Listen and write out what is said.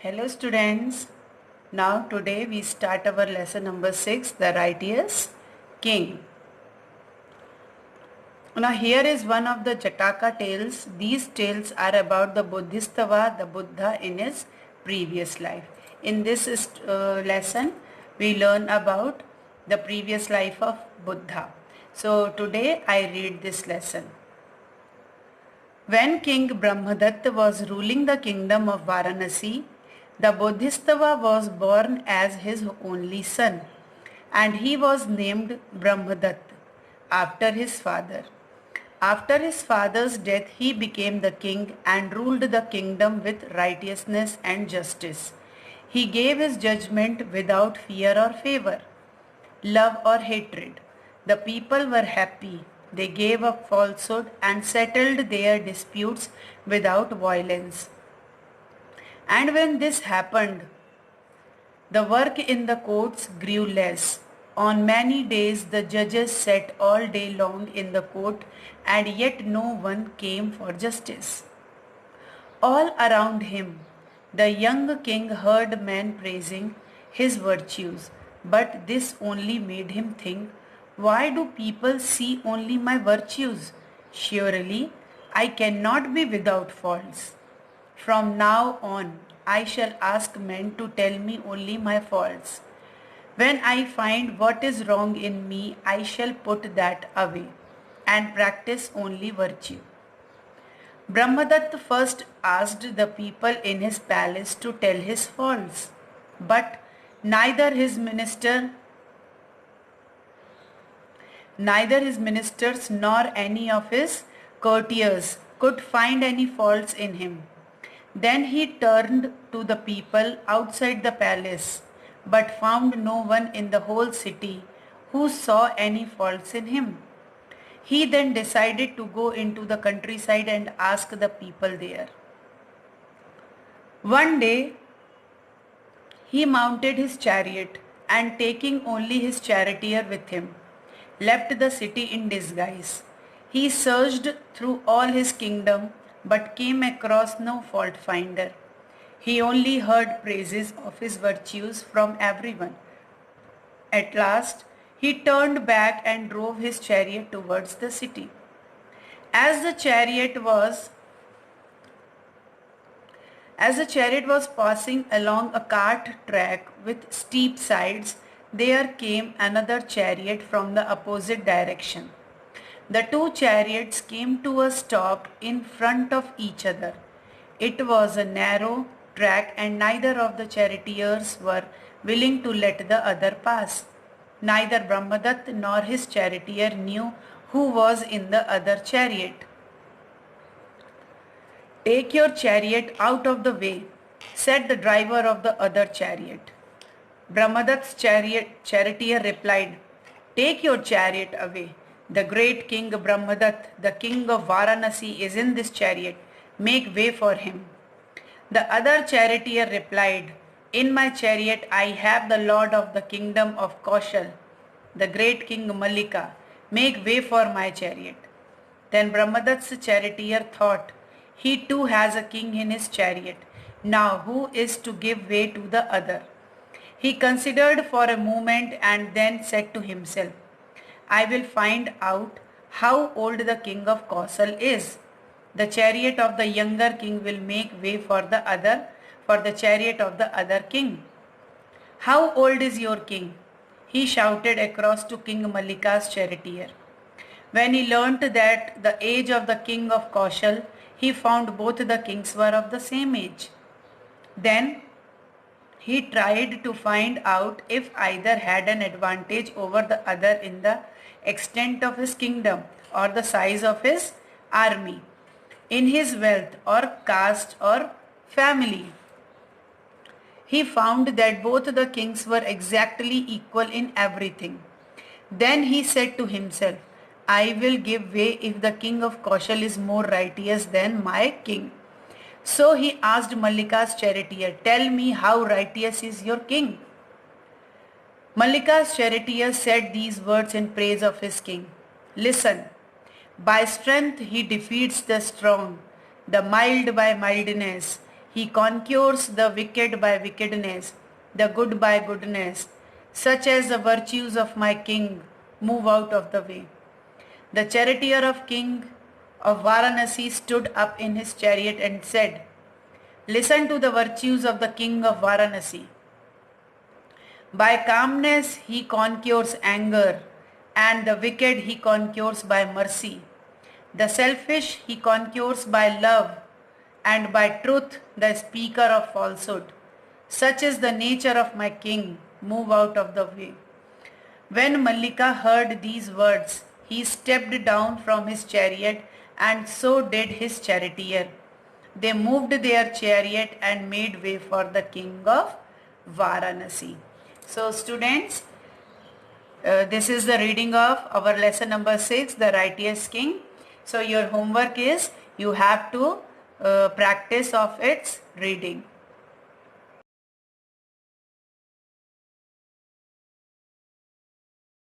Hello students. Now today we start our lesson number 6, the righteous king. Now here is one of the Jataka tales. These tales are about the Bodhisattva, the Buddha in his previous life. In this lesson we learn about the previous life of Buddha. So today I read this lesson. When King Brahmadatta was ruling the kingdom of Varanasi, the Bodhisattva was born as his only son, and he was named Brahmadatta after his father. After his father's death, he became the king and ruled the kingdom with righteousness and justice. He gave his judgment without fear or favor, love or hatred. The people were happy. They gave up falsehood and settled their disputes without violence. And when this happened, the work in the courts grew less. On many days the judges sat all day long in the court, and yet no one came for justice. All around him, the young king heard men praising his virtues, but this only made him think, why do people see only my virtues? Surely I cannot be without faults. From now on, I shall ask men to tell me only my faults. When I find what is wrong in me, I shall put that away and practice only virtue. Brahmadatta first asked the people in his palace to tell his faults, but neither his ministers nor any of his courtiers could find any faults in him. Then he turned to the people outside the palace, but found no one in the whole city who saw any faults in him. He then decided to go into the countryside and ask the people there. One day, he mounted his chariot and taking only his charioteer with him, left the city in disguise. He searched through all his kingdom but came across no fault finder. He only heard praises of his virtues from everyone. At last, he turned back and drove his chariot towards the city. As the chariot was passing along a cart track with steep sides, there came another chariot from the opposite direction. The two chariots came to a stop in front of each other. It was a narrow track and neither of the charioteers were willing to let the other pass. Neither Brahmadatta nor his charioteer knew who was in the other chariot. "Take your chariot out of the way," said the driver of the other chariot. Brahmadatta's charioteer replied, "Take your chariot away. The great king Brahmadatta, the king of Varanasi, is in this chariot. Make way for him." The other charioteer replied, "In my chariot I have the lord of the kingdom of Kaushal, the great king Mallika. Make way for my chariot." Then Brahmadatta's charioteer thought, he too has a king in his chariot. Now who is to give way to the other? He considered for a moment and then said to himself, "I will find out how old the king of Kausal is. The chariot of the younger king will make way for the chariot of the other king." "How old is your king?" he shouted across to King Mallika's charioteer. When he learnt that the age of the king of Kaushal, he found both the kings were of the same age. Then he tried to find out if either had an advantage over the other in the extent of his kingdom or the size of his army, in his wealth or caste or family. He found that both the kings were exactly equal in everything. Then he said to himself, "I will give way if the king of Kaushal is more righteous than my king." So he asked Mallika's charioteer, "Tell me, how righteous is your king?" Mallika's charioteer said these words in praise of his king. "Listen, by strength he defeats the strong, the mild by mildness. He conquers the wicked by wickedness, the good by goodness. Such as the virtues of my king, move out of the way. The charioteer of king of Varanasi stood up in his chariot and said, Listen to the virtues of the king of Varanasi. By calmness he conquers anger, and the wicked he conquers by mercy. The selfish he conquers by love, and by truth the speaker of falsehood. Such is the nature of my king, move out of the way. When Mallika heard these words, he stepped down from his chariot, and so did his charioteer. They moved their chariot and made way for the king of Varanasi. So students, this is the reading of our lesson number 6, the righteous king. So your homework is you have to practice of its reading.